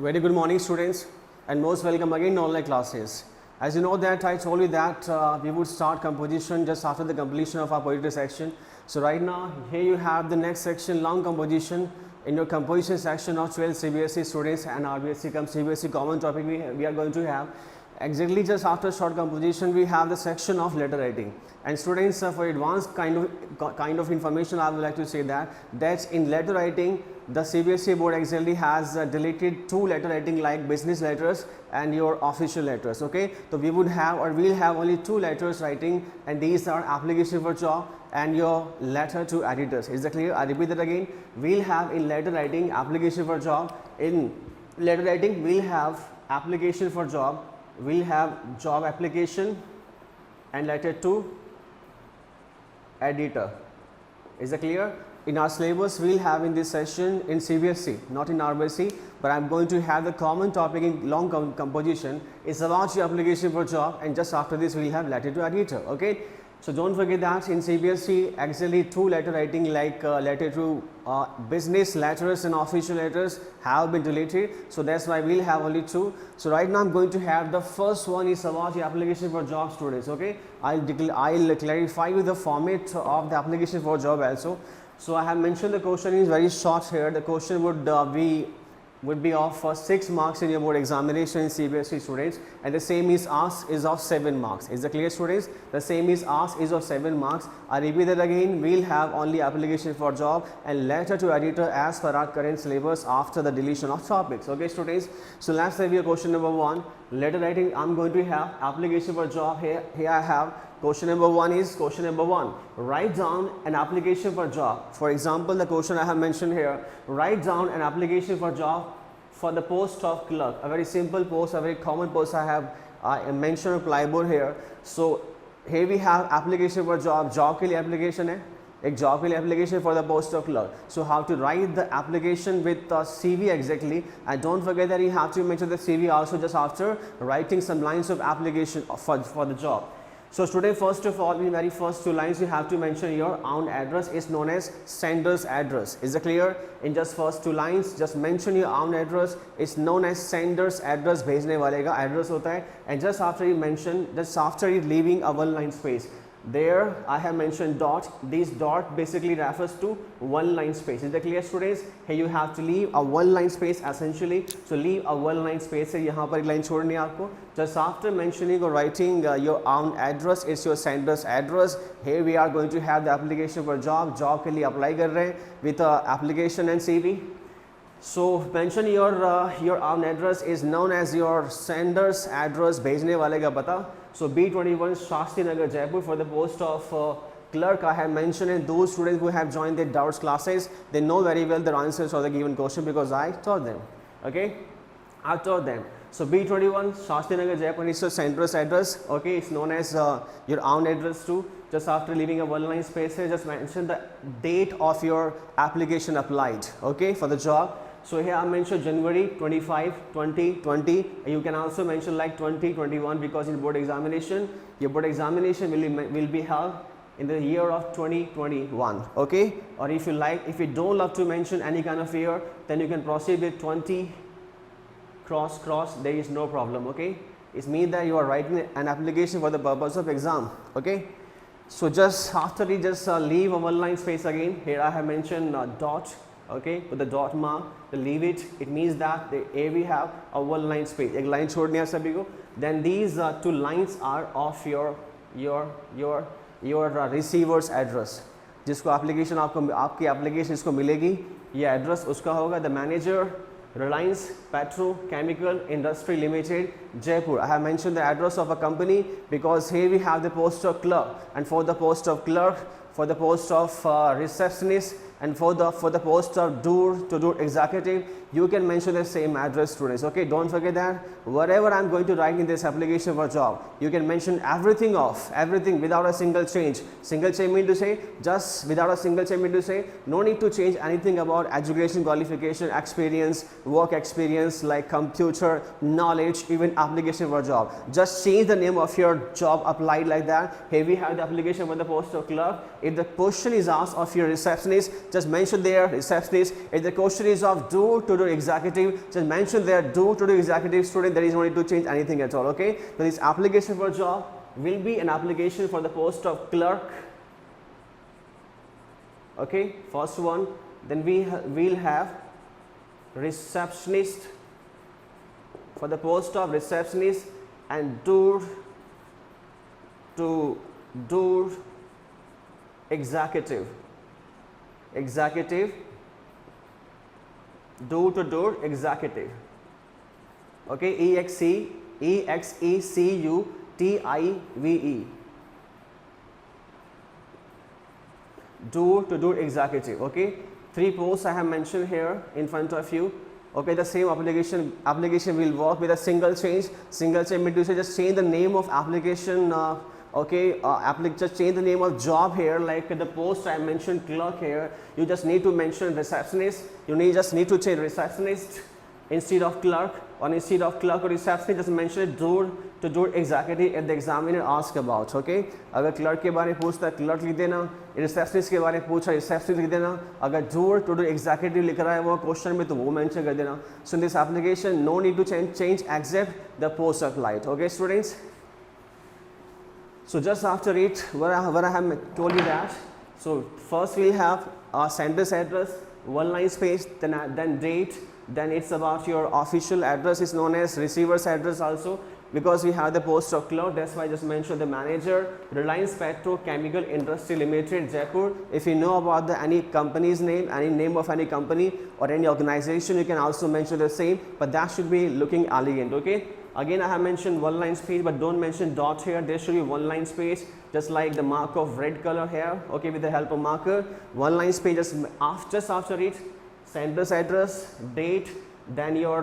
Very good morning students and most welcome again to online classes. As you know that I told you that we would start composition just after the completion of our poetry section. So right now here you have the next section, long composition. In your composition section of 12 CBSE students and RBSE CBSE common topic we are going to have. Exactly just after short composition we have the section of letter writing, and students for advanced kind of information I would like to say that in letter writing the CBSE board exactly has deleted two letter writing like business letters and your official letters. Okay, so we would have or we'll have only two letters writing, and these are application for job and your letter to editors. Is that clear? I repeat that again. We'll have in letter writing application for job. In letter writing we'll have application for job, we'll have job application and letter to editor. Is that clear? In our syllabus we'll have in this session in CBSE, not in RBSE, but I'm going to have the common topic in long composition. It's about your application for job, and just after this we'll have letter to editor. Okay, so don't forget that in CBSE actually two letter writing like letter to business letters and official letters have been deleted, so that's why we'll have only two. So right now I'm going to have the first one is about the application for job students. Okay, I'll clarify you the format of the application for job also. So I have mentioned the question is very short here. The question would be of 6 marks in your board examination in CBSE students, and the same is asked is of 7 marks. Is that clear students? The same is asked is of 7 marks. I repeat that again. We'll have only application for job and letter to editor as per our current syllabus after the deletion of topics. Okay students, so let's review question number 1. Letter writing I'm going to have application for job. Here I have question number 1 is question number 1. Write down an application for job. For example, the question I have mentioned here, write down an application for job for the post of clerk. A very simple post, a very common post I mentioned on plyboard here. So here we have application for job. Job के लिए application है, एक job के लिए application for the post of clerk. So how to write the application with CV exactly, and don't forget that you have to mention the CV also just after writing some lines of application for the job. So student, first of all, in the very first 2 lines you have to mention your own address is known as sender's address. Is it clear? In just first 2 lines just mention your own address is known as sender's address. भेजने वाले का address होता है, and just after you mention, just after you leaving a 1 line space, there I have mentioned dot. This dot basically refers to 1 line space. Is that clear students? Here you have to leave a 1 line space essentially. So leave a 1 line space है, यहाँ पर एक line छोड़नी है आपको. Just after mentioning or writing your own address is your sender's address. Here we are going to have the application for job. Job के लिए apply कर रहे हैं with application and CV. So mention your own address is known as your sender's address. भेजने वाले का पता. So B21 Shastri Nagar Jaipur for the post of clerk I have mentioned, and those students who have joined the doubts classes, they know very well the answers for the given question because I taught them. Okay, I taught them. So B21 Shastri Nagar Jaipur is your sender's address. Okay, it's known as your own address too. Just after leaving a 1 line space here, just mention the date of your application applied. Okay, for the job. So here I mentioned January 25, 2020. You can also mention like 2021 because in board examination, your board examination will be held in the year of 2021. Okay, or if you like, if you don't love to mention any kind of year, then you can proceed with 20 cross. There is no problem. Okay, it means that you are writing an application for the purpose of exam. Okay, so just after you just leave a 1 line space again. Here I have mentioned dot. Okay, with the dot mark, to leave it. It means that here we have a 1 line space. एक line छोड़नी है सभी को. Then these 2 lines are of your receiver's address. जिसको application आपकी application इसको मिलेगी, ये address उसका होगा. The manager, Reliance Petrochemical Industry Limited, Jaipur. I have mentioned the address of a company because here we have the post of clerk, and for the post of clerk, for the post of receptionist, and for the post of door-to-door executive, you can mention the same address students. Okay, don't forget that whatever I'm going to write in this application for job, you can mention everything without a single change. Single change mean to say just without a single change mean to say no need to change anything about education, qualification, experience, work experience like computer knowledge, even application for job. Just change the name of your job applied like that. Here we have the application for the post of clerk. If the question is asked of your receptionist, just mention there receptionist. If the question is of do to do executive, just mention there do to do executive student. There is no need to change anything at all. Okay, so this application for job will be an application for the post of clerk. Okay, first one. Then we'll have receptionist for the post of receptionist, and door to door executive, door to door executive. Okay, EXECUTIVE, door to door executive. Okay, 3 posts I have mentioned here in front of you. Okay, the same application will work with a single change means to say just change the name of application. Just change the name of job here, like the post I mentioned clerk here, you just need to mention receptionist. Just need to change receptionist instead of clerk, or instead of clerk or receptionist just mention it door to door executive if the examiner ask about. Okay, अगर clerk के बारे में पूछता है clerk लिख देना, receptionist के बारे में पूछा receptionist लिख देना, अगर door to door executive लिख रहा है वो क्वेश्चन में तो वो mention कर देना. So in this application no need to change except the post applied. Okay students, so just after it what I have told you that, so first we have our sender's address, 1 line space, then date, then it's about your official address is known as receiver's address also, because we have the post of clerk, that's why I just mentioned the manager, Reliance Petrochemical Industry Limited, Jaipur. If you know about any company's name, any name of any company or any organization, you can also mention the same, but that should be looking elegant. Okay, again I have mentioned 1 line space, but don't mention dot here. There should be 1 line space, just like the mark of red color here. Okay, with the help of marker, 1 line space, just after it, sender's address, date, then your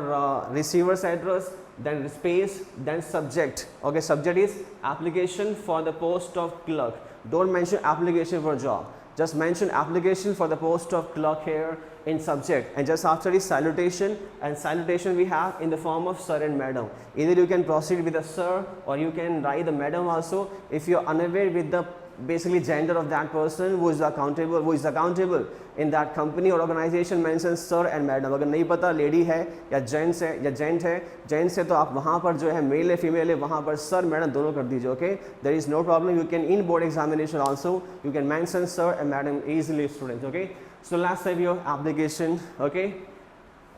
receiver's address, then space, then subject. Okay, subject is application for the post of clerk. Don't mention application for job, just mention application for the post of clerk here in subject, and just after is salutation, and salutation we have in the form of sir and madam. Either you can proceed with the sir or you can write the madam also if you are unaware with the basically gender of that person who is accountable in that company or organization. Mention sir and madam. अगर नहीं पता lady है या gents है या gent है तो आप वहाँ पर जो है male है female है वहाँ पर sir madam दोनों कर दीजिए. Okay, there is no problem. You can in board examination also you can mention sir and madam easily, students. Okay, so let's save your application. Okay,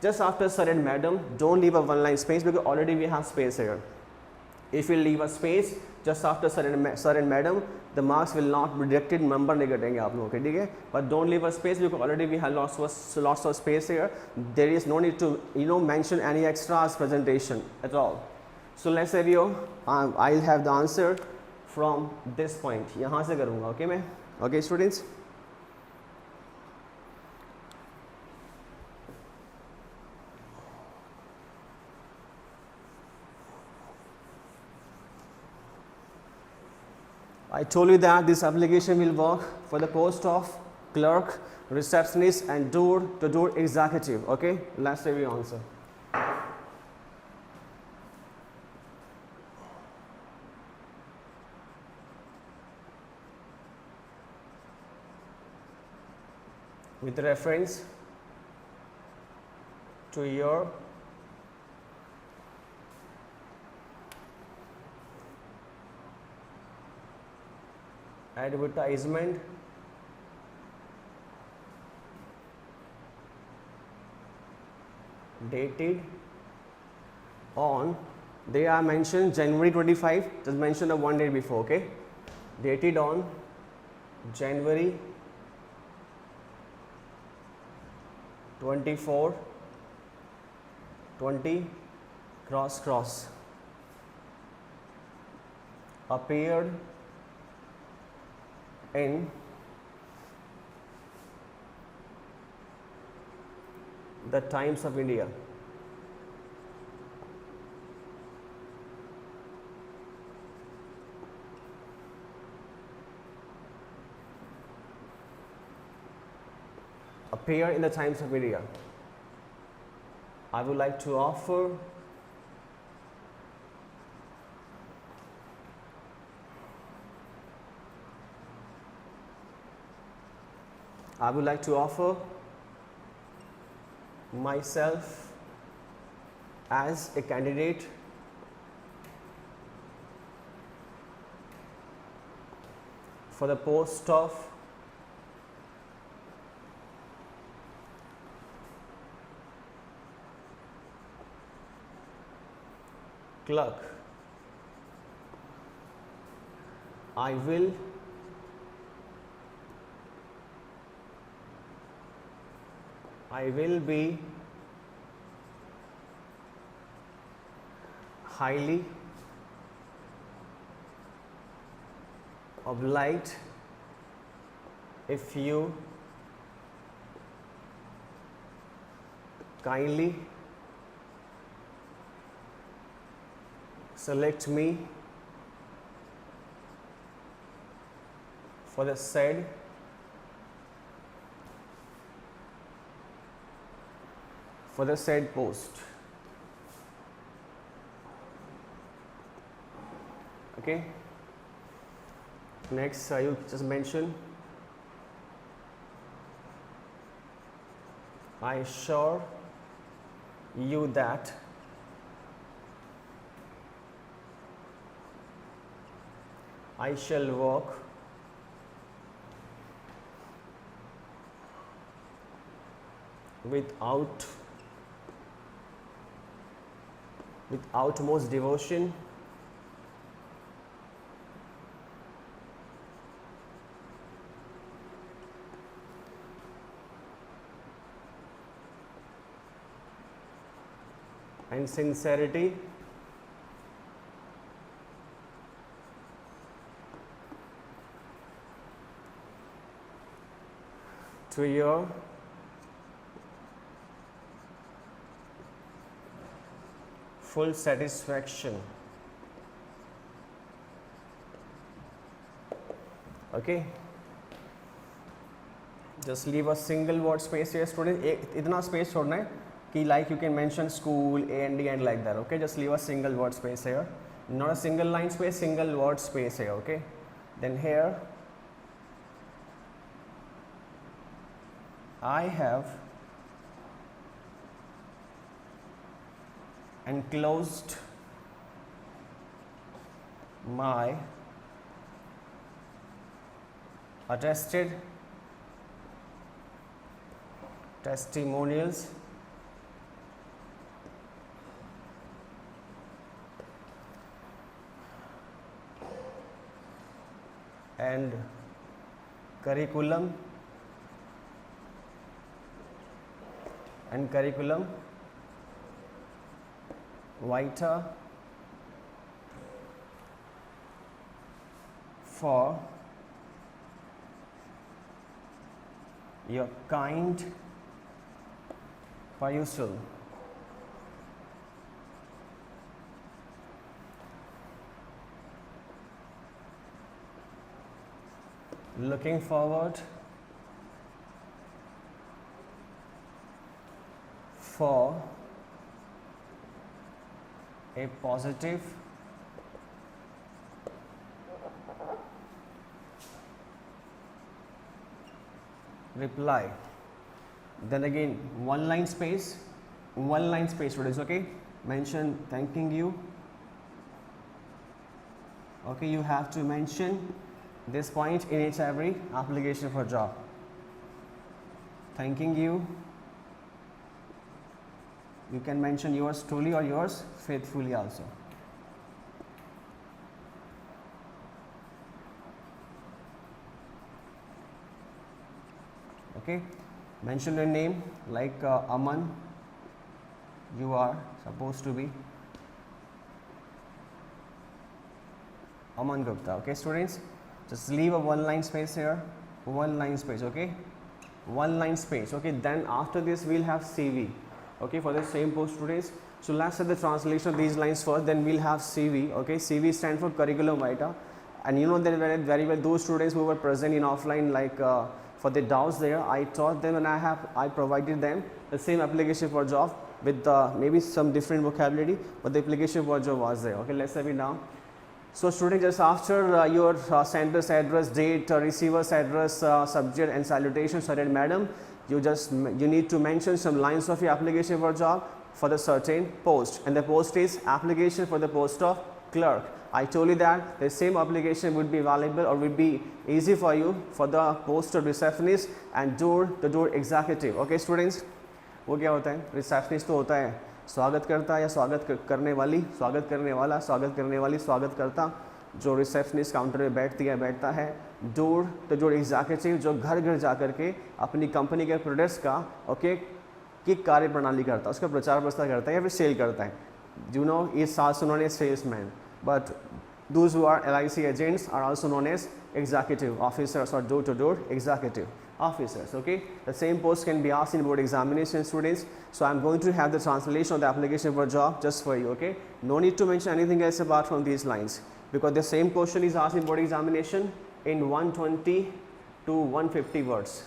just after sir and madam don't leave a 1 line space because already we have space here. If you leave a space just after sir and madam, the marks will not be deducted, number नहीं कटेंगे आप लोगों के, ठीक है. But don't leave a space because already we have lots of space here. There is no need to mention any extras presentation at all. So let's say I'll have the answer from this point. यहाँ से करूँगा. Okay मैं. Okay students. I told you that this application will work for the post of clerk, receptionist, and door to door executive. Okay, let's say we answer. With reference to your advertisement dated on, they are mentioned January 25, just mention the 1 day before. Okay, dated on January 24 20 cross appeared in the Times of India. Appear in the Times of India. I would like to offer I would like to offer myself as a candidate for the post of clerk. I will be highly obliged if you kindly select me for the said post. Okay. Next, you just mention I assure you that I shall work with utmost devotion and sincerity to your full satisfaction. Okay, just leave a single word space here, student. इतना space छोड़ना है कि like you can mention school, and like that. Okay, just leave a single word space here, not a single line space, single word space here. Okay, then here I have enclosed my attested testimonials and curriculum vitae for your kind perusal. Looking forward for a positive reply. Then again one line space students. Okay, mention thanking you. Okay, you have to mention this point in each every application for job. Thanking you. You can mention yours truly or yours faithfully also. Okay, mention your name like Aman. You are supposed to be Aman Gupta. Okay, students, just leave a one line space here, one line space. Okay, one line space. Okay, then after this we'll have CV. Okay, for the same post, students. So let's say the translation of these lines first, then we'll have CV. Okay, CV stands for curriculum vitae, and you know that very well those students who were present in offline, like for the doubts there, I taught them and I provided them the same application for job with maybe some different vocabulary, but the application for job was there. Okay, let's have it now. So student, just after your sender's address, date, receiver's address, subject and salutation, sorry madam, you need to mention some lines of your application for job for the certain post, and the post is application for the post of clerk. I told you that the same application would be valuable or would be easy for you for the post of receptionist and door-to-door executive. Okay students, वो क्या होता है? Receptionist तो होता है स्वागत करता या स्वागत करने वाली, स्वागत करने वाला, स्वागत करने वाली, स्वागत करता, जो रिसेप्शनिस्ट काउंटर में बैठता है. डोर टू डोर एग्जीक्यूटिव जो घर घर जा कर के अपनी कंपनी के प्रोडक्ट्स का की कार्य प्रणाली करता है, उसका प्रचार प्रसार करता है या फिर सेल करता है. You know is also known as salesman, but those who are LIC agents are also known as executive officers or door-to-door executive officers. Okay, the same post can be asked in board examination students. So I'm going to have the translation of the application for job just for you. Okay, no need to mention anything else apart from these lines, because the same question is asked in board examination in 120 to 150 words.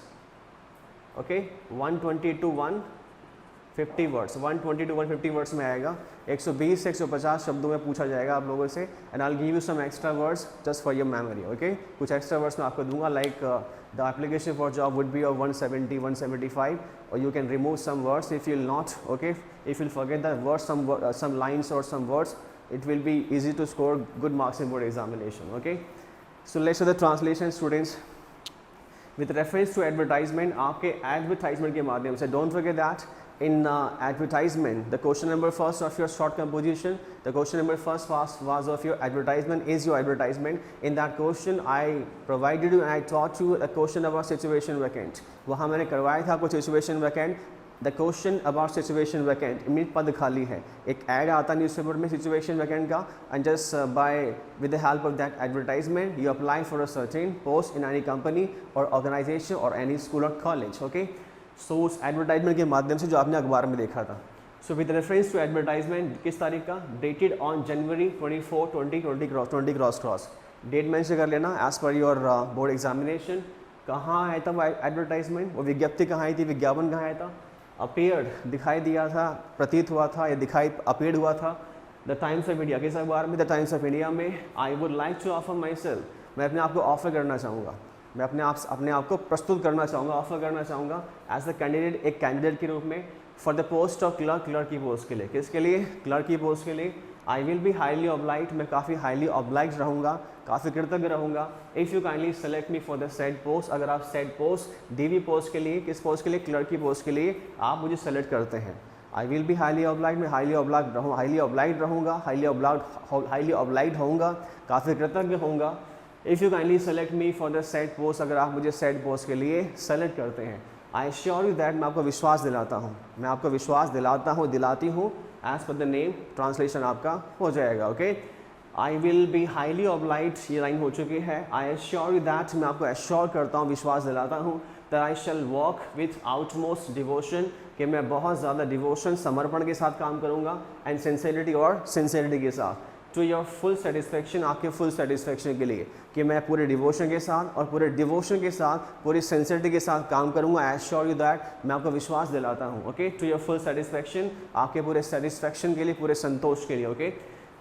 Okay, 120 to 150 words, 120 to 150 words में आएगा. 120 से 150 शब्दों में पूछा जाएगा आप लोगों से. And I will give you some extra words just for your memory. Okay, कुछ एक्स्ट्रा वर्ड्स मैं आपको दूंगा, like the application for job would be of 170 175, और you can remove some words if you will not. Okay, if you will forget the words, some lines और some words, it will be easy to score good marks in board examination. Okay, so let's do the translation students. With reference to advertisement, आपके advertisement के माध्यम से, don't forget that in advertisement, the question number first of your short composition, the question number first was of your advertisement, is your advertisement. In that question I provided you and I taught you a question about situation vacant. वहाँ मैंने करवाया था आपको situation vacant. The question about situation vacant, immediate पद खाली है. एक add आता न्यूज़पेपर में situation vacant का, and just with the help of that advertisement you apply for a certain post in any company or organization or any school or college. Okay, so उस advertisement के माध्यम से जो आपने अखबार में देखा था. So with reference to advertisement, किस तारीख का? Dated on January 24, 2020 cross. Date mention कर लेना as per your board examination. कहाँ आया था वो एडवर्टाइजमेंट, वो विज्ञप्ति कहाँ आई थी, विज्ञापन कहाँ आया था? अपीयर्ड, दिखाई दिया था, प्रतीत हुआ था या अपीयर्ड हुआ था. द टाइम्स ऑफ इंडिया, किस अखबार में? द टाइम्स ऑफ इंडिया में. I would like to offer myself, मैं अपने आप को ऑफर करना चाहूँगा, मैं अपने आप को प्रस्तुत करना चाहूँगा, ऑफर करना चाहूँगा एज अ कैंडिडेट, एक कैंडिडेट के रूप में for the post of clerk की पोस्ट के लिए. किसके लिए? क्लर्क की पोस्ट के लिए. I will be highly obliged, मैं काफ़ी हाईली ऑब्लाइज्ड रहूँगा, काफ़ी कृतज्ञ रहूँगा. If you kindly select me for the said post, अगर आप सेड पोस्ट डीवी पोस्ट के लिए, किस पोस्ट के लिए? क्लर्क की पोस्ट के लिए आप मुझे सेलेक्ट करते हैं. I will be highly obliged, मैं हाईली ऑब्लाइज्ड रहूँगा, हाईली ऑब्लाइज्ड होऊंगा, काफ़ी कृतज्ञ होऊंगा. If you kindly select me for the said post, अगर आप मुझे सेड पोस्ट के लिए सेलेक्ट करते हैं. आई एश्योर यू दैट, मैं आपको विश्वास दिलाता हूँ, मैं आपको विश्वास दिलाती हूँ. As per the name translation आपका हो जाएगा. Okay, I will be highly obliged, ये लाइन हो चुकी है. आई एश्योर यू दैट, मैं आपको एश्योर करता हूँ, विश्वास दिलाता हूँ. That I shall work with outmost devotion, कि मैं बहुत ज़्यादा डिवोशन, समर्पण के साथ काम करूँगा. एंड सिंसेरिटी के साथ. टू योर फुल सेटिस्फेक्शन, आपके फुल सेटिस्फेक्शन के लिए, कि मैं पूरे डिवोशन के साथ और पूरे डिवोशन के साथ, पूरी सिंसियरिटी के साथ काम करूंगा. आई एश्योर यू दैट, मैं आपको विश्वास दिलाता हूं. Okay, to your full satisfaction, आपके पूरे सेटिस्फेक्शन के लिए, पूरे संतोष के लिए. Okay,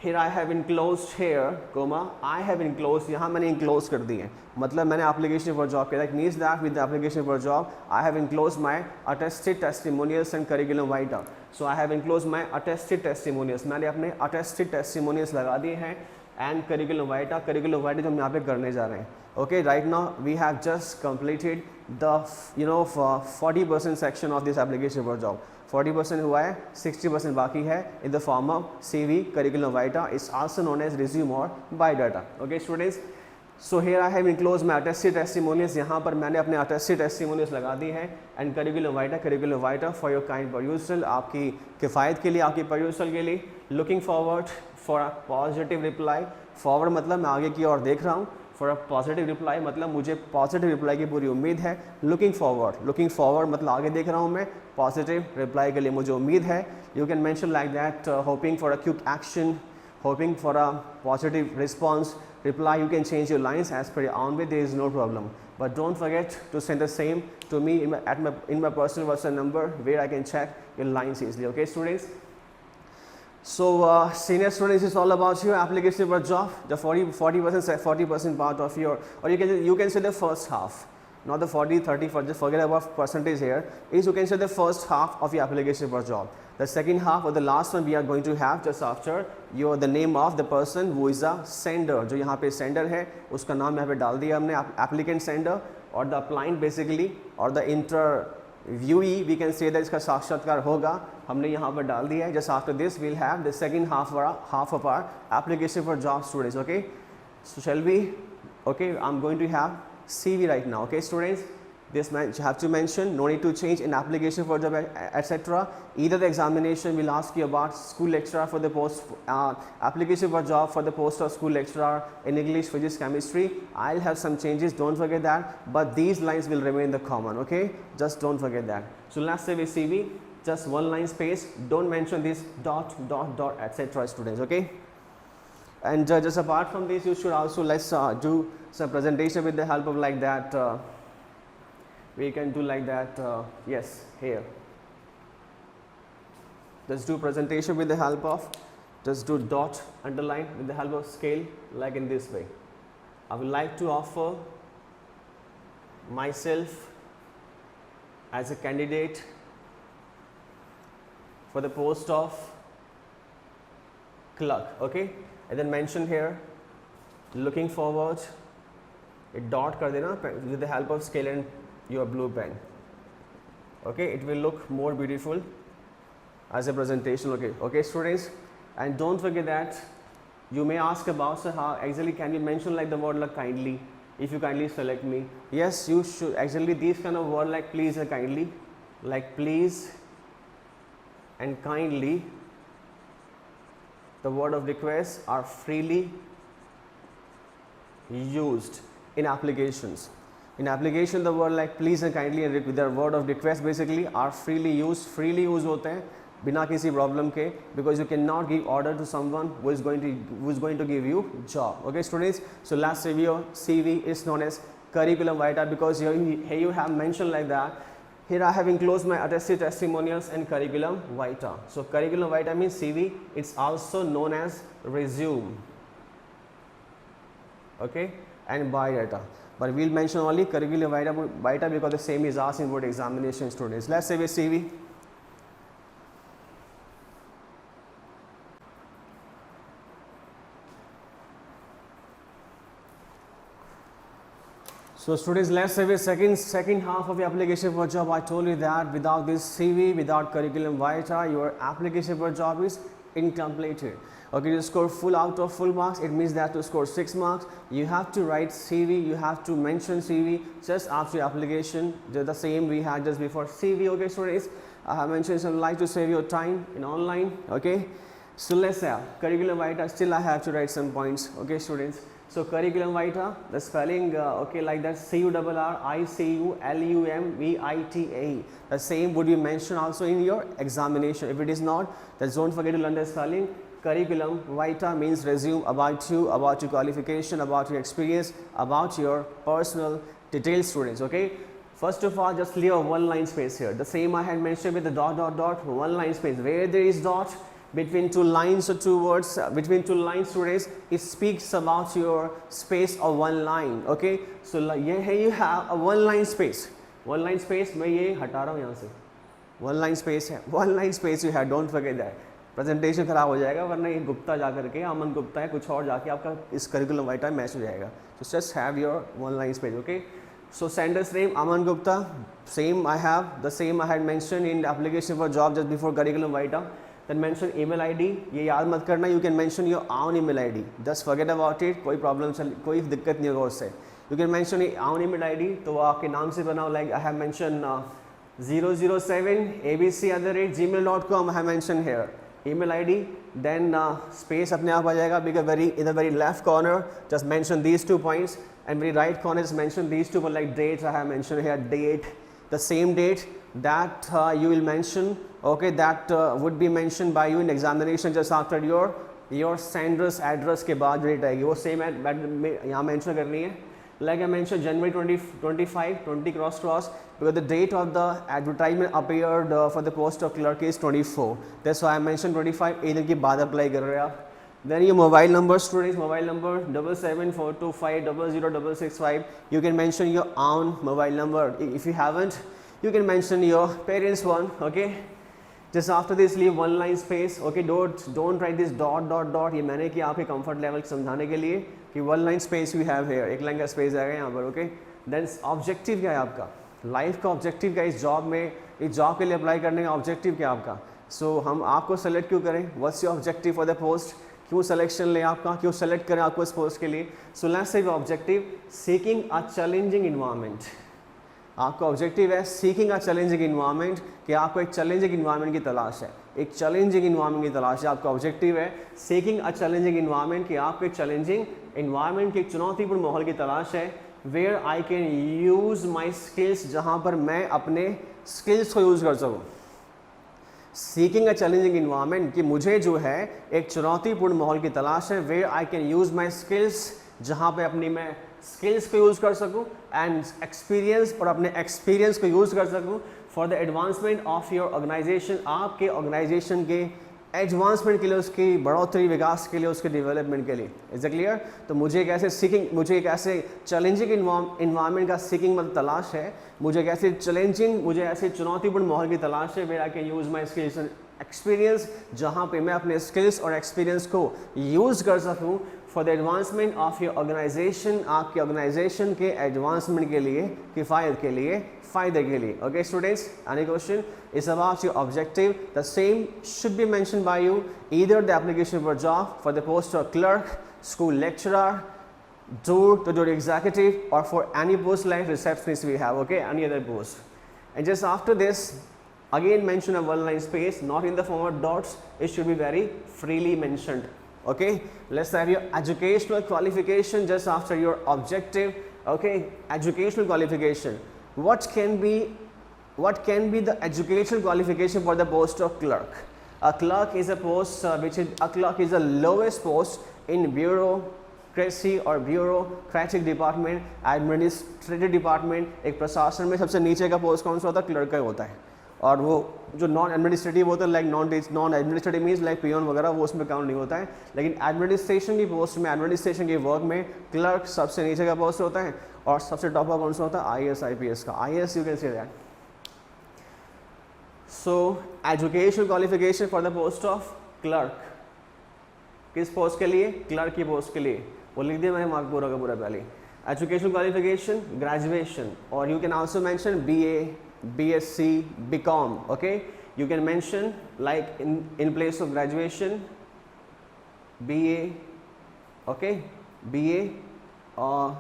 here I have enclosed, here comma I have enclosed, यहाँ मैंने इनक्लोज कर दी है, मतलब मैंने एप्लीकेशन फॉर जॉब किया. Means that with the application for job I have enclosed my attested testimonials and curriculum vitae. So I have enclosed my attested testimonials, मैंने अपने अटेस्टेड टेस्टिमोनियल्स लगा दिए हैं. एंड करिकुलम वाइटा जो हम यहाँ पे करने जा रहे हैं. Okay, right now we have just completed the 40% section of this application for job. 40% हुआ है, 60% बाकी है in the form of CV, curriculum vitae. It's also known as resume और biodata. Okay students, so here I have enclose my attested testimonials, यहाँ पर मैंने अपने attested testimonials लगा दी हैं. And curriculum vitae for your kind perusal, आपकी किफ़ायत के लिए, आपकी परयूसल के लिए. Looking forward for a positive reply. Forward मतलब मैं आगे की ओर देख रहा हूँ. फॉर अ पॉजिटिव रिप्लाई मतलब मुझे पॉजिटिव रिप्लाई की पूरी उम्मीद है. लुकिंग फॉरवर्ड मतलब आगे देख रहा हूँ मैं, पॉजिटिव रिप्लाई के लिए मुझे उम्मीद है. You can mention like that, hoping for a quick action, hoping for a positive response. Reply, you can change your lines as per your own way, there is no problem. But don't forget to send the same to me in my personal WhatsApp number, where I can check your lines easily. Okay students, So senior students, is all about your application for job, the 40% part of your, or you can say the first half, not the 40-30, just forget about percentage here, is you can say the first half of your application for job. The second half or the last one we are going to have just after your the name of the person who is a sender. जो यहाँ पे sender है उसका नाम यहाँ पे डाल दिया हमने, applicant sender, और the applicant basically, और the interviewee we can say that इसका साक्षात्कार होगा, हमने यहाँ पर डाल दिया है. Just after this we'll have the second half of our application for job students. Okay, so shall we? Okay, I'm going to have CV right now. Okay students, this you have to mention, no need to change in application for job etc. Either the examination will ask you about school lecturer for the post, application for job for the post of school lecturer in English, physics, chemistry. I'll have some changes, don't forget that, but these lines will remain the common. Okay, just don't forget that. So let's say with CV, just one line space, don't mention this dot etc. students. Okay, and just apart from this, you should also let's do some presentation with the help of like that. We can do like that, yes, here. Just do presentation with the help of, just do dot, underline with the help of scale, like in this way. I would like to offer myself as a candidate for the post of clerk, okay? And then mention here, looking forward, a dot kar dena with the help of scale and your blue pen. Okay, it will look more beautiful as a presentation. Okay students, and don't forget that you may ask about, so how actually can you mention like the word like kindly, if you kindly select me. Yes, you should actually these kind of word like please and kindly, like please and kindly, the word of request are freely used in applications. In application, the word like please and kindly and the word of request basically are freely used. Freely use होते हैं बिना किसी problem के, because you cannot give order to someone who is going to give you job. Okay students, so last review CV is known as curriculum vitae, because here you have mentioned like that. Here I have enclosed my attested testimonials and curriculum vitae. So curriculum vitae means CV. It's also known as resume. Okay, and biodata. But we'll mention only curriculum vitae because the same is asked in board examination students. Let's say with CV. So students, let's say with second half of the application for job. I told you that without this CV, without curriculum vitae, your application for job is incompleted. Okay, to score full out of full marks, it means that to score 6 marks, you have to write CV, you have to mention CV just after your application, just the same we had just before CV. Okay students, I have mentioned some like to save your time in online. Okay, so let's have curriculum vitae, still I have to write some points. Okay students, so curriculum vitae, the spelling okay like that, CURRICULUMVITA, the same would be mentioned also in your examination. If it is not, then don't forget to learn the spelling. Curriculum vitae means resume about you, about your qualification, about your experience, about your personal details students. Okay, first of all, just leave a one line space here, the same I had mentioned with the dot, one line space. Where there is dot between two lines or two words, between two lines students, it speaks about your space of one line. Okay, so here you have a one line space. One line space, मैं ये हटा रहा हूँ यहाँ से. One line space है, one line space you have, don't forget that. Presentation खराब हो जाएगा, वरना ये गुप्ता जा करके अमन गुप्ता है कुछ और जाके आपका इस करिकुलम वाइटा मैच हो जाएगा. So just have your one line space. Okay, so sender's name Aman Gupta, same I have, the same I had mentioned in the application for job just before curriculum vitae. Then mention email ID, ये याद मत करना, you can mention your own email ID, just forget about it, कोई problem कोई दिक्कत नहीं होगा उससे. You can mention your own email ID, तो वो आपके नाम से बनाओ, like I have mentioned 007abc@gmail.com I have mentioned here. Email ID, then space अपने आप आ जाएगा, because in the very left corner just mention these 2 points, and very right corner just mention these 2, but like dates I have mentioned here, date, the same date that you will mention. Okay, that would be mentioned by you in examination just after your sender's address के बाद date आएगी, वो same यहाँ mention करनी है. like I mentioned January 2025, 20 cross because the date of the advertisement appeared for the post of clerk is 24, that's why I mentioned 25, एक दिन के बाद apply कर रहे हैं आप. Then your mobile number, students, mobile number 7742500665. You can mention your own mobile number. If you haven't, you can mention your parents' one. Okay. Just after this, leave one line space. Okay. Don't write this dot. ये मैंने किया आपके comfort level समझाने के लिए कि one line space we have here. एक line का space आएगा यहाँ पर. Okay. Then objective क्या है आपका? Life का objective क्या है इस job में? इस job के लिए apply करने का objective क्या है आपका? So हम आपको select क्यों करें? What's your objective for the post? क्यों सिलेक्शन ले आपका, क्यों सेलेक्ट करें आपको इस पोस्ट के लिए? So let's say objective seeking a challenging environment. आपका ऑब्जेक्टिव है सीकिंग अ चैलेंजिंग इन्वायरमेंट, कि आपको एक चैलेंजिंग इन्वायरमेंट की तलाश है, एक चैलेंजिंग इन्वायरमेंट की तलाश है. आपका ऑब्जेक्टिव है सीकिंग अ चैलेंजिंग इन्वायरमेंट, कि आपको एक चैलेंजिंग इन्वायरमेंट की चुनौतीपूर्ण माहौल की तलाश है. Where I can use my skills, जहाँ पर मैं अपने स्किल्स को यूज़ कर सकूँ. सीकिंग अ चैलेंजिंग इन्वायरमेंट, कि मुझे जो है एक चुनौतीपूर्ण माहौल की तलाश है. Where I can use my skills, जहाँ पे अपनी मैं स्किल्स को यूज़ कर सकूँ, एंड एक्सपीरियंस, और अपने एक्सपीरियंस को यूज़ कर सकूँ for the advancement of your organisation, आपके ऑर्गेनाइजेशन के एडवांसमेंट के लिए, उसकी बढ़ोतरी, विकास के लिए, उसके डेवलपमेंट के लिए. Is it clear? तो मुझे एक ऐसे सीकिंग, मुझे एक ऐसे चैलेंजिंग इन्वायरमेंट का सीकिंग मतलब तलाश है, मुझे एक ऐसे चैलेंजिंग, मुझे ऐसे चुनौतीपूर्ण माहौल की तलाश है. Where I can use my skills and experience, जहाँ पे मैं अपने स्किल्स और एक्सपीरियंस को यूज़ कर सकूँ for the advancement of your organisation, आपके ऑर्गेनाइजेशन के एडवांसमेंट के लिए, किफ़ायत के लिए, फ़ायदे के लिए. Okay students, any question? Is about your objective. The same should be mentioned by you, either the application for job for the post of clerk, school lecturer, door-to-door executive, or for any post like receptionist we have. Okay, any other post. And just after this, again mention a one line space, not in the form of dots. It should be very freely mentioned. Okay, let's have your educational qualification just after your objective. Okay, educational qualification. What can be the educational qualification for the post of clerk? A clerk is a post a clerk is the lowest post in bureaucracy or bureaucratic department, administrative department. एक प्रशासन में सबसे नीचे का post कौन सा होता है? क्लर्क का होता है. और वो जो नॉन एडमिनिस्ट्रेटिव होता है, like non administrative means like peon वगैरह, वो उसमें काउंट नहीं होता है. लेकिन एडमिनिस्ट्रेशन की पोस्ट में, एडमिनिस्ट्रेशन के वर्क में क्लर्क सबसे नीचे का पोस्ट होता है. और सबसे टॉप का कौन सा होता है? IAS IPS का. IAS you can say that. So educational qualification for the post of clerk. किस पोस्ट के लिए? क्लर्क की पोस्ट के लिए. वो लिख दिया मैंने मार्क पूरा का पूरा पहले. Educational qualification, graduation, or you can also mention BA, BSc, BCom. Okay, you can mention like in place of graduation, BA. Okay, BA or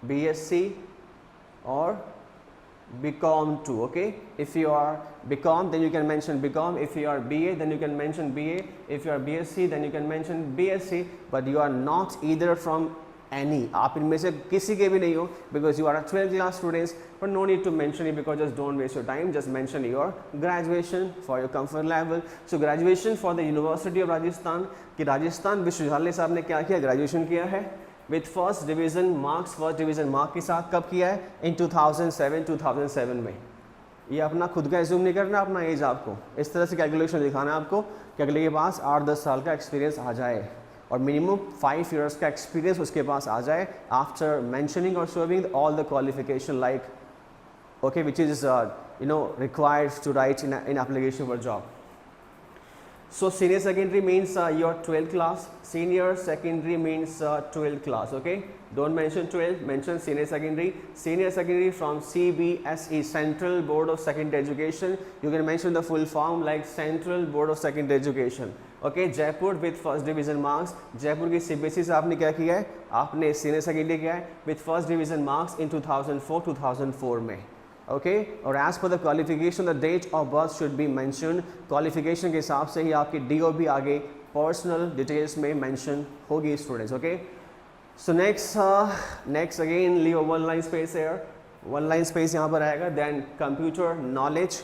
BSc or BCom too. Okay, if you are BCom, then you can mention BCom. If you are BA, then you can mention BA. If you are BSc, then you can mention BSc. But you are not either from any. आप इनमें से किसी के भी नहीं हो, because you are a 12th class students. But no need to mention it, because just don't waste your time. Just mention your graduation for your comfort level. So graduation for the University of Rajasthan, कि राजस्थान विश्वविद्यालय साहब ने क्या किया? Graduation किया है with first division marks, first division mark के साथ. कब किया है? in 2007 में. ये अपना खुद का एज्यूम नहीं करना, अपना एज आपको इस तरह से कैलकुलेशन दिखाना है आपको कि अगले के पास 8-10 साल का एक्सपीरियंस आ जाए और मिनिमम 5 years का एक्सपीरियंस उसके पास आ जाए आफ्टर मेंशनिंग और showing all the qualification like okay, which is required to write in application for job. So senior secondary means your 12th class. Senior secondary means 12th class. Okay, don't mention 12, mention senior secondary. Senior secondary from CBSE, Central Board of Secondary Education. You can mention the full form like Central Board of Secondary Education. Okay, Jaipur with first division marks. Jaipur की CBSE से आपने क्या किया है? आपने senior secondary किया है with first division marks in 2004 में. Okay, और as per the qualification, the date of birth should be mentioned. Qualification के हिसाब से ही आपकी DOB आगे personal details में mention होगी students. Okay, so next again leave a one line space here. One line space यहाँ पर आएगा. Then computer knowledge,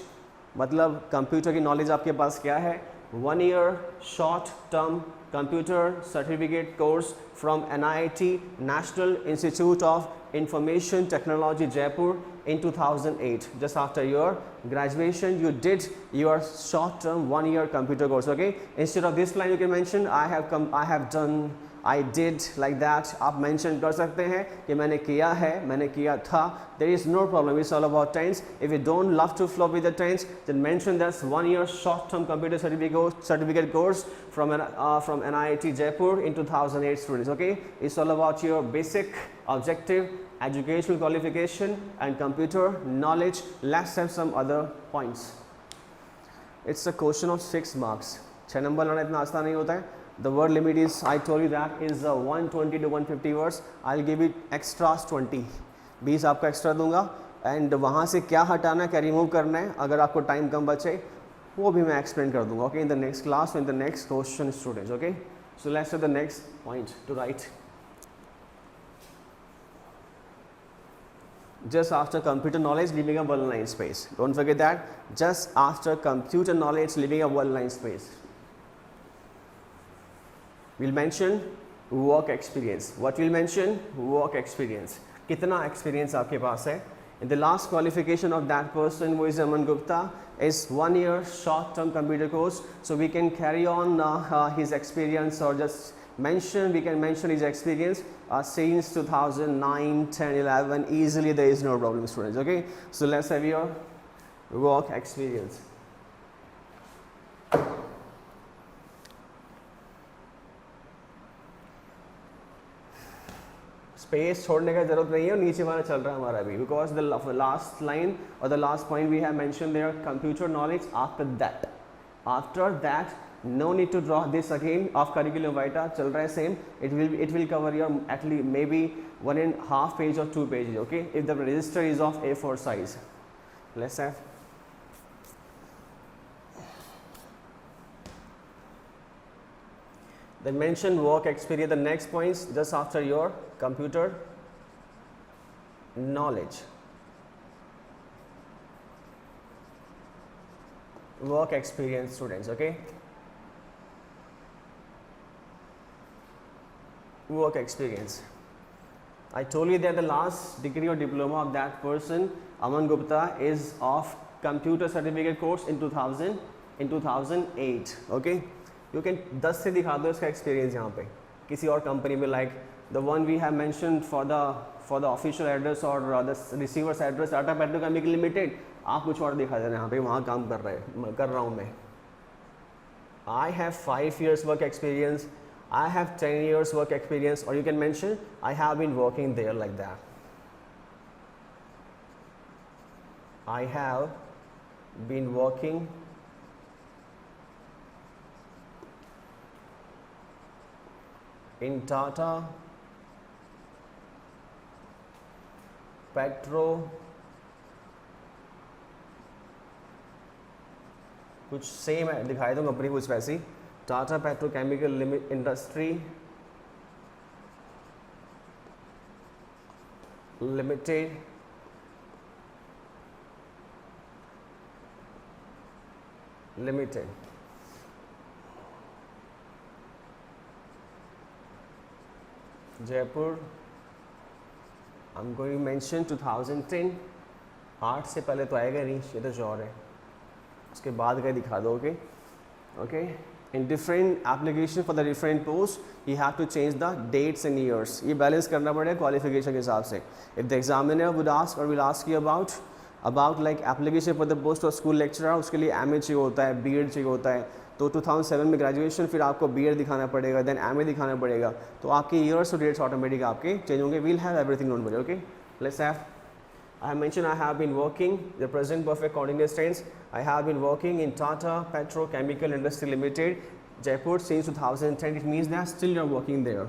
मतलब कंप्यूटर की नॉलेज आपके पास क्या है? 1 year short term computer certificate course from NIT, National Institute of Information Technology, Jaipur in 2008. Just after your graduation, you did your short term 1 year computer course. Okay, instead of this line you can mention I have done, I did, like that. आप mention कर सकते हैं कि मैंने किया है, मैंने किया था. There is no problem. It's all about tense. If you don't love to flow with the tense, then mention that's 1 year short-term computer certificate course from NIT Jaipur in 2008 students. Okay, it's all about your basic objective, educational qualification, and computer knowledge. Let's have some other points. It's a question of 6 marks. 6 number लाना इतना आसान नहीं होता है. The word limit is, I told you that is 120 to 150 words. I'll give it extras 20. 20 आपको extra दूंगा and वहाँ से क्या हटाना है, क्या रिमूव करना है, अगर आपको टाइम कम बचे वो भी मैं एक्सप्लेन कर दूंगा. Okay, in the next class, in the next question students. Okay, so let's take the next point to write. Just after computer knowledge, leaving a one line space. Don't forget that. Just after computer knowledge, leaving a one line space. We'll mention work experience. What we'll mention? Work experience. कितना experience आपके पास है? And the last qualification of that person who is Aman Gupta is 1 year short term computer course. So we can carry on his experience, or just mention, we can mention his experience since 2009, 10, 11. Easily, there is no problem, students. Okay, so let's have your work experience. Space छोड़ने का जरूरत नहीं है, और नीचे वाला चल रहा है हमारा भी, बिकॉज द लास्ट लाइन और the last point we have mention there computer knowledge. After that no need to draw this again of curriculum vitae, चल रहा है same. It will cover your at least maybe 1.5 page or 2 pages. Okay, if the register is of A4 size. Let's have then mention work experience. The next points just after your computer knowledge. Work experience, students. Okay, work experience. I told you that the last degree or diploma of that person, Aman Gupta, is of computer certificate course in 2008. Okay, you can 10 से दिखा दो इसका experience यहाँ पे किसी और company में, like the one we have mentioned for the official address or the receiver's address, Tata Petrochemical Limited. आप कुछ और दिखा देना यहाँ पे, वहाँ काम कर रहा हूँ मैं. I have 5 years work experience. I have 10 years work experience, or you can mention I have been working there, like that. I have been working in Tata Petro, कुछ सेम है दिखाई दूँ कंपनी कुछ वैसी, Tata Petrochemical Industry Limited Jaipur. I'm going to mention 2010. 8 से पहले तो आएगा नहीं, ये तो श्योर है, उसके बाद का दिखा दो. Okay okay. In different application for the different posts, you have to change the dates and years. ये बैलेंस करना पड़ेगा क्वालिफिकेशन के हिसाब से. If the examiner would ask or will ask you about like application for the post of school lecturer, उसके लिए MA चाहिए होता है, B.Ed चाहिए होता है, तो 2007 में ग्रेजुएशन, फिर आपको B.Ed दिखाना पड़ेगा, देन MA दिखाना पड़ेगा, तो आपके ईयर्स और डेट्स ऑटोमेटिक आपके चेंज होंगे. We'll have everything, don't worry. Okay, let's have. I have mentioned I have been working, the present perfect continuous tense. I have been working in Tata Petrochemical Industry Limited, Jaipur since 2010. It means that still you are working there.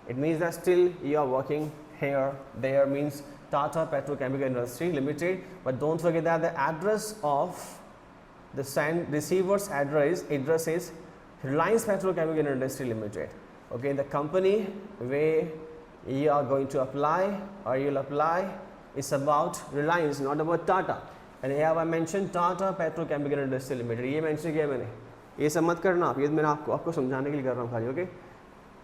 It means that still you are working here. There means Tata Petrochemical Industry Limited. But don't forget that the address of the receiver's address is Reliance Petrochemical Industry Limited. Okay, the company where you are going to apply or you'll apply is about Reliance, not about Tata. And here I mentioned Tata Petrochemical Industry Limited. ये mention किया मैंने. ये सब मत करना आप, ये मैंने आपको समझाने के लिए कर रहा हूँ खाली. Okay,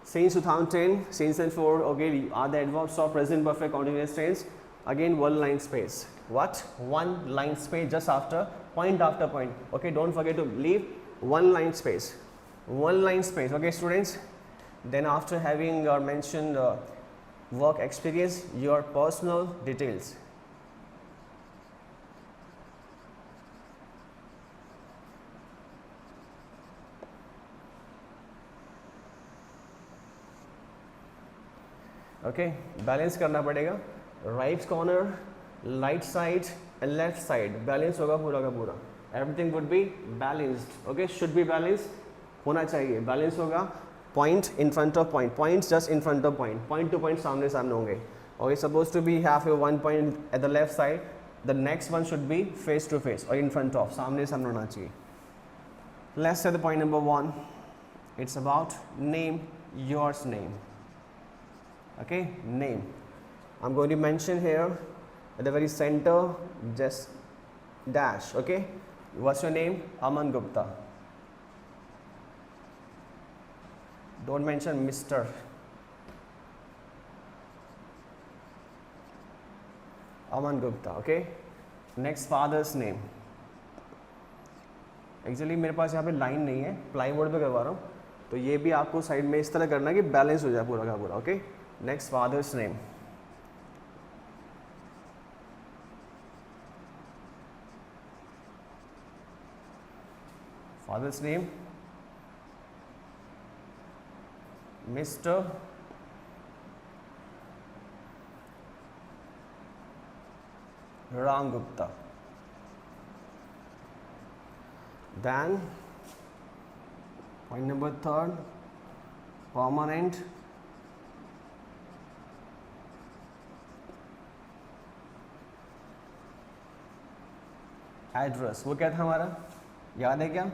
since 2010, since and for, okay, are the adverbs of present perfect continuous tense. Again, one line space. What? One line space just after point after point. Okay, don't forget to leave one line space. One line space. Okay, students. Then after having mentioned work experience, your personal details. Okay, balance करना पड़ेगा. Right corner, right side and left side balance होगा पूरा का पूरा. Everything would be balanced. Okay, should be balance होना चाहिए. Balance होगा. Point in front of point, points just in front of point, point to point सामने सामने होंगे. Okay, suppose to be have a one point at the left side, the next one should be face to face और इन front of, सामने सामने होना चाहिए. Let's say the point number 1. It's about name, yours name. Okay, name. I'm going to mention here at the very center, just dash. Okay, what's your name? Aman Gupta. Don't mention Mr. Aman Gupta. Okay, next father's name. Actually मेरे पास यहाँ पे line नहीं है, ply board पे करवा रहा हूँ, तो ये भी आपको साइड में इस तरह करना है कि बैलेंस हो जाए पूरा का पूरा. Okay, next father's name. Father's name Mr. Ram Gupta. Then point number 3, permanent address. वो क्या था हमारा, याद है क्या?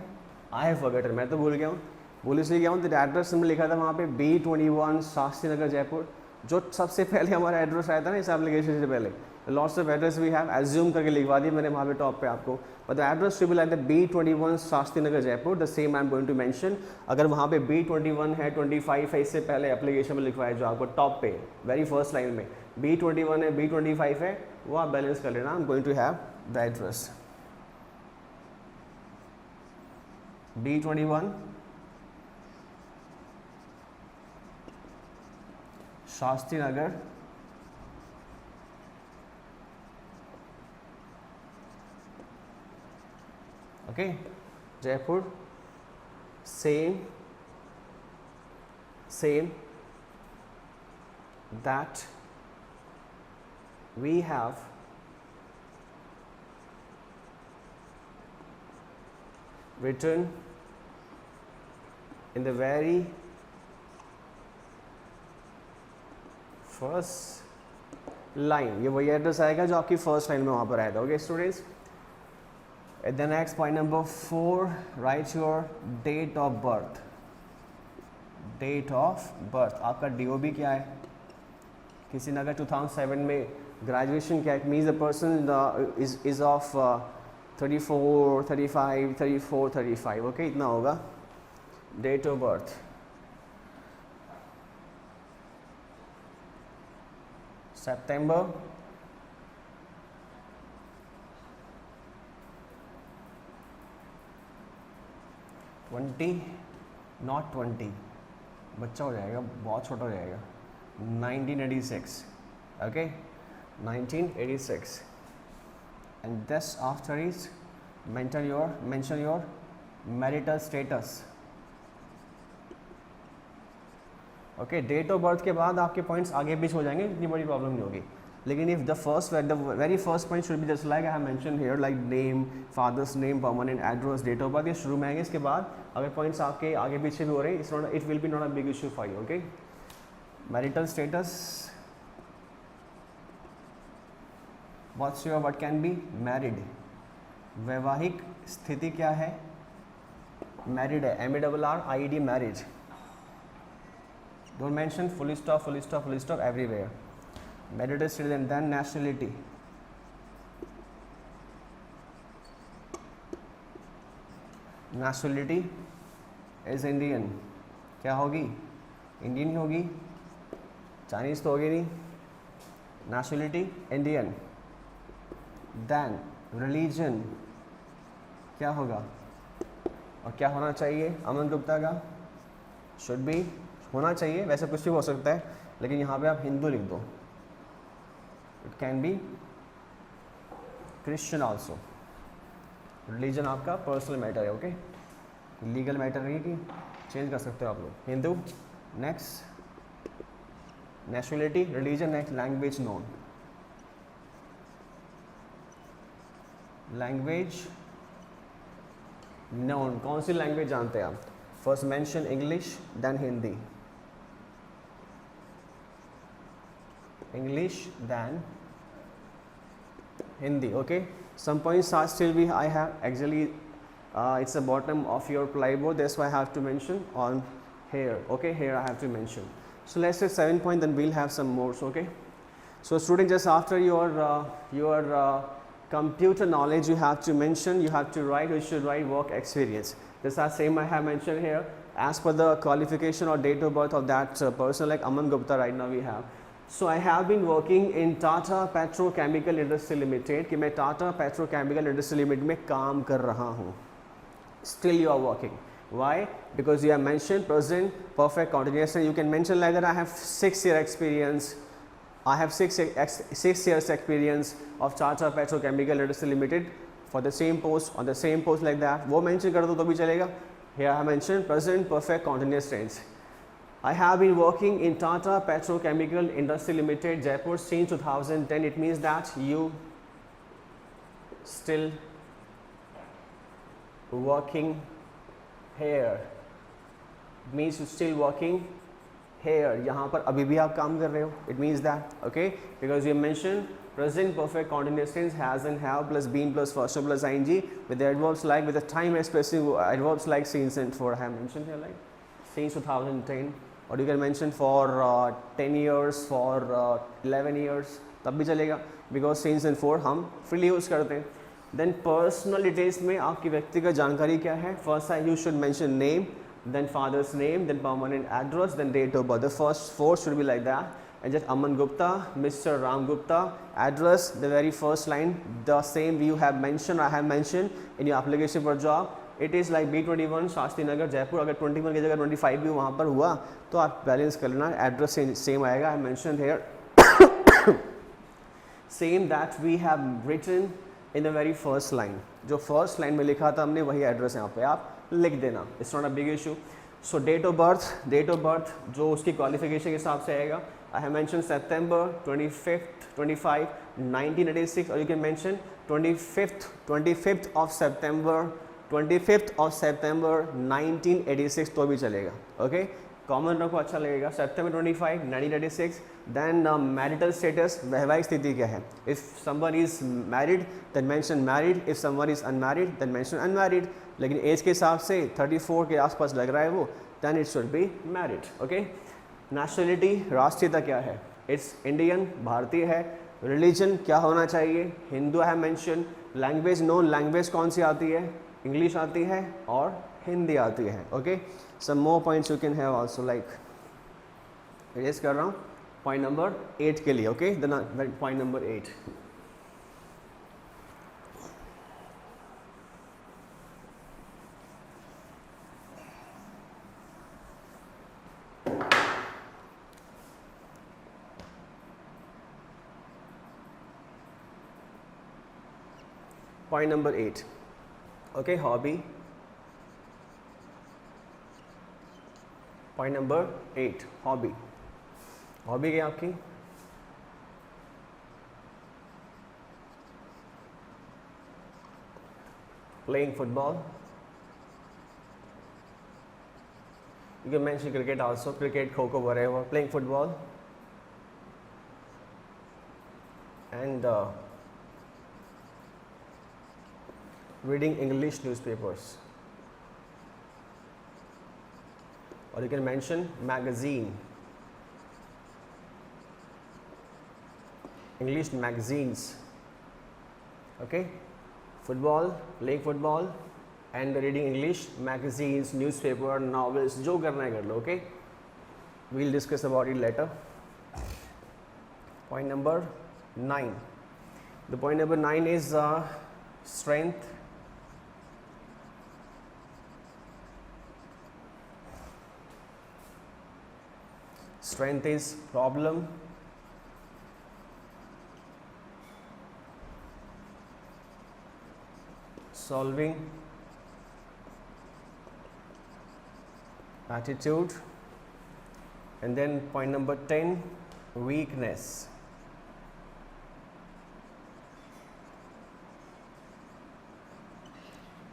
आई हैव फॉरगॉटन, मैं तो भूल गया हूँ. भूल इसलिए गया हूँ तो एड्रेस में लिखा था वहाँ पे B21 शास्त्री नगर जयपुर, जो सबसे पहले हमारा एड्रेस आया था ना इस एप्लीकेशन से पहले. Lots of address we have assume करके लिखवा दिया मैंने वहाँ पे टॉप पे आपको. But the address to be like the B21 Shastri Nagar Jaipur, the same I am going to mention. अगर वहाँ पे B21 है, 25 है, इससे पहले एप्लीकेशन में लिखवाया जो आपको टॉप पे वेरी फर्स्ट लाइन में B21 है, B25 है, वो आप बैलेंस कर लेना. I am going to have the address B21 Shastri Nagar okay Jaipur. Same that we have written in the very first line. ये वही एड्रेस आएगा जो आपकी फर्स्ट लाइन में वहाँ पर आया था. Okay students, at the next point number 4, write your date of birth. Date of birth आपका DOB क्या है? किसी ने अगर 2007 में ग्रेजुएशन किया, it means the person is of 34, 35, 34, 35. Okay, इतना होगा date of birth. September 20, not 20, बच्चा हो जाएगा, बहुत छोटा हो जाएगा. 1986. Okay, 1986. And this after is mention your marital status. Okay, date of birth के बाद आपके पॉइंट्स आगे पीछे हो जाएंगे, इतनी बड़ी प्रॉब्लम नहीं होगी. लेकिन if the very first point should be just like I have mention here, like name, father's name, permanent address, date of birth, ये शुरू में आएंगे. इसके बाद अगर पॉइंट्स आपके आगे पीछे भी हो रहे हैं, it will be not a big issue for you. Okay, marital status, what can be married. वैवाहिक स्थिति क्या है? मैरिड है, MARRIED, marriage. Don't mention full stop everywhere. Marital status and then nationality. Nationality is Indian, क्या होगी? Indian ही होगी, Chinese तो होगी नहीं. Nationality Indian. देन रिलीजन क्या होगा और क्या होना चाहिए अमन गुप्ता का? शुड बी होना चाहिए, वैसे कुछ भी हो सकता है, लेकिन यहाँ पे आप हिंदू लिख दो. It can be Christian also. Religion आपका पर्सनल मैटर है, ओके, लीगल मैटर नहीं कि चेंज कर सकते हो आप लोग. Hindu. Next nationality, religion. Next language known. Language known, कौन सी लैंग्वेज जानते हैं आप? First mention English, then Hindi. English then Hindi, okay. Some points are still I have actually it's the bottom of your plyboard, that's why I have to mention on here, okay. Here I have to mention. So let's say 7 point, then we'll have some more, okay. So student, just after your computer knowledge, you have to mention, you have to write, you should write work experience. This are same I have mentioned here as per the qualification or date of birth of that person, like Aman Gupta right now we have. So I have been working in Tata Petrochemical Industry Limited, कि मैं Tata Petrochemical Industry Limited में काम कर रहा हूँ. Still you are working. Why? Because you have mentioned present perfect continuous, and you can mention like that I have 6 year experience. I have 6 years experience of Tata Petrochemical Industry Limited for the same post, on the same post like that. वो mention कर दो तो भी चलेगा. Here I have mentioned present perfect continuous tense. I have been working in Tata Petrochemical Industry Limited, Jaipur since 2010. It means that you still working here. It means you still working here. यहाँ पर अभी भी आप काम कर रहे हो. It means that, okay, because you mentioned present perfect continuous tense has and have plus been plus first plus ing with the adverbs like, with the time expressing adverbs like since and for. I have mentioned here like since 2010. और you can mention for 10 years, for 11 years, तब भी चलेगा, because since and for हम freely use करते हैं. Then personal details में आपकी व्यक्तिगत जानकारी क्या है? First you should mention name, then father's name, then permanent address, then date of birth. The first 4 should be like that. And just Aman Gupta, Mr. Ram Gupta, address, the very first line, the same you have mentioned, I have mentioned in your application for job. It is like B21 Shastri Nagar Jaipur. अगर 21 की जगह 25 भी वहाँ पर हुआ तो आप balance कर लेना, एड्रेस सेम आएगा. I mention here same that we have written in the very first line. जो फर्स्ट लाइन में लिखा था हमने वही एड्रेस यहाँ पे आप लिख देना. It's not a big issue. So date of birth जो उसकी क्वालिफिकेशन के हिसाब से आएगा. आई हैव मेंशन September 25 1986, और you can mention 25th of September 1986 तो भी चलेगा, ओके. कॉमन रखो, अच्छा लगेगा. September 25 1986. देन मैरिटल स्टेटस, वैवाहिक स्थिति क्या है? If someone is married then mention married, if someone is unmarried then mention unmarried. लेकिन एज के हिसाब से 34 के आसपास लग रहा है वो, then it should be married, okay. Nationality, राष्ट्रीयता क्या है? इट्स इंडियन, भारतीय है. रिलीजन क्या होना चाहिए? हिंदू है मेंशन. लैंग्वेज नोन, लैंग्वेज कौन सी आती है? इंग्लिश आती है और हिंदी आती है, okay. Some more points you can have also, like raise कर रहा हूँ पॉइंट नंबर 8 के लिए, ओके. Point number 8. Point number 8, okay, hobby. Point number 8, hobby. Hobby क्या आपकी? Playing football. You can mention cricket also, cricket, kho-kho, whatever. Playing football. And reading English newspapers, or you can mention magazine, English magazines, okay. Football, playing football, and reading English magazines, newspaper, novels, जो करना है कर लो. Okay, we'll discuss about it later. Point number 9. The point number 9 is strength. Strength is problem solving attitude. And then point number 10, weakness.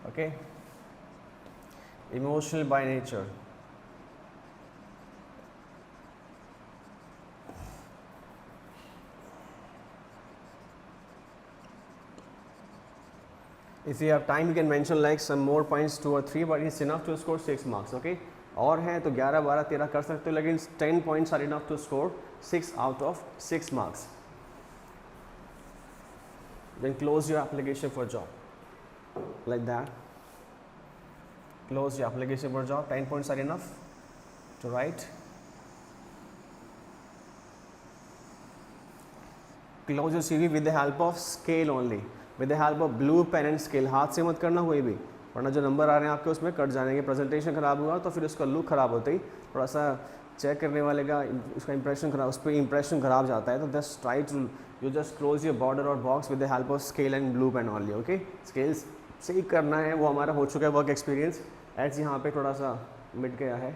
Okay, emotional by nature. If you have time, you can mention like some more points, 2 or 3, but it's enough to score 6 marks. Okay, और है तो 11, 12, 13 कर सकते हो, लेकिन 10 points are enough to score 6 out of 6 marks. Then close your application for job like that. Close your application for job. 10 points are enough to write. Close your CV with the help of scale only. With the help of blue pen and scale. हाथ से मत करना कोई भी, वरना जो number आ रहे हैं आपके उसमें कट जाएंगे. प्रेजेंटेशन खराब हुआ तो फिर उसका लुक खराब होता ही, थोड़ा सा चेक करने वाले का उसका इंप्रेशन खराब, उस पर इंप्रेशन खराब जाता है. तो just try to you just close your border और box with the help of scale and blue pen only. Okay, scales से ही करना है, वो हमारा हो चुका है वर्क एक्सपीरियंस. एड्स यहाँ पे थोड़ा सा मिट गया है,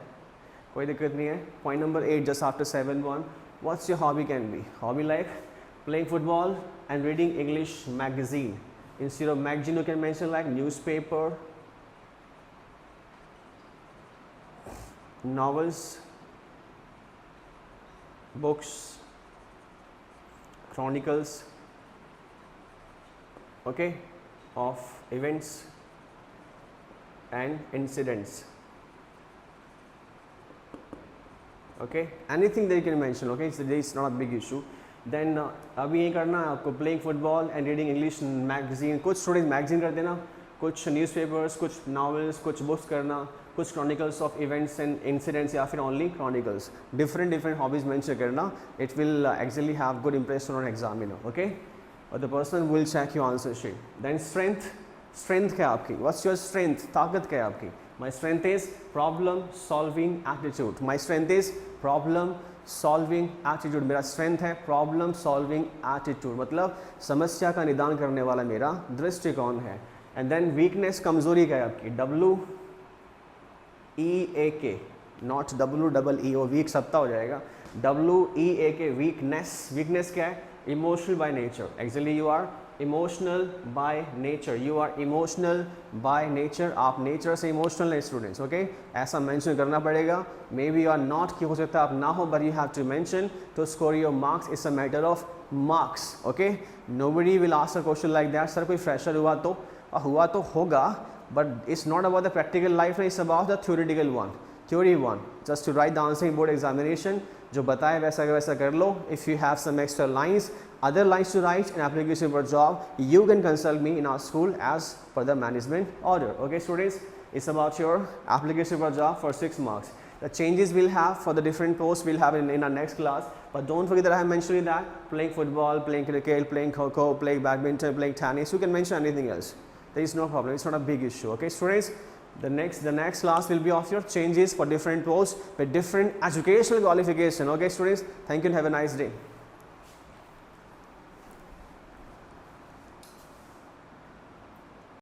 कोई दिक्कत नहीं है. Point number 8, just after 7.1, what's your hobby can be. Hobby like playing football and reading English magazine. Instead of magazine, you can mention like newspaper, novels, books, chronicles, okay, of events and incidents. Okay, anything that you can mention. Okay, so it's not a big issue. Then अभी ये करना है आपको, playing football and reading English magazine. कुछ students magazine करते ना, कुछ newspapers, कुछ नॉवेल्स, कुछ बुक्स करना, कुछ chronicles of events and incidents या फिर only chronicles. Different hobbies mention करना. It will actually have good impression on examiner. Okay, और the person will check your answer sheet. Then strength. Strength क्या है आपकी, व्हाट्स योर स्ट्रेंथ, ताकत क्या है आपकी. My strength is problem solving attitude. My strength is problem solving attitude. मेरा strength है प्रॉब्लम सॉल्विंग एटीट्यूड, मतलब समस्या का निदान करने वाला मेरा दृष्टिकोण है. एंड देन वीकनेस, कमजोरी क्या है आपकी, WEAK, नॉट WEEO, वीक सत्ता हो जाएगा. WEAK, weakness. वीकनेस क्या है, emotional by nature. Actually you are emotional by nature. You are emotional by nature. आप नेचर से इमोशनल है स्टूडेंट्स. ओके, ऐसा मेंशन करना पड़ेगा. Maybe you are not, कि हो सकता है आप ना हो, but you have to mention to score your marks. It's a matter of marks. Okay, nobody will ask a question like that. Sir कोई फ्रेशर हुआ तो होगा, but it's not about the practical life, it's about the theoretical one. Theory 1, just to write the answering board examination. जो बताए वैसा का वैसा कर लो. If you have some extra lines, other lines to write an application for job, you can consult me in our school as per the management order. Okay students, it's about your application for job for 6 marks. The changes we'll have for the different posts we'll have in our next class, but don't forget that I have mentioned that playing football, playing cricket, playing kho-kho, playing badminton, playing tennis, you can mention anything else. There is no problem, it's not a big issue. Okay students, the next class will be of your changes for different posts with different educational qualification. Okay students, thank you and have a nice day.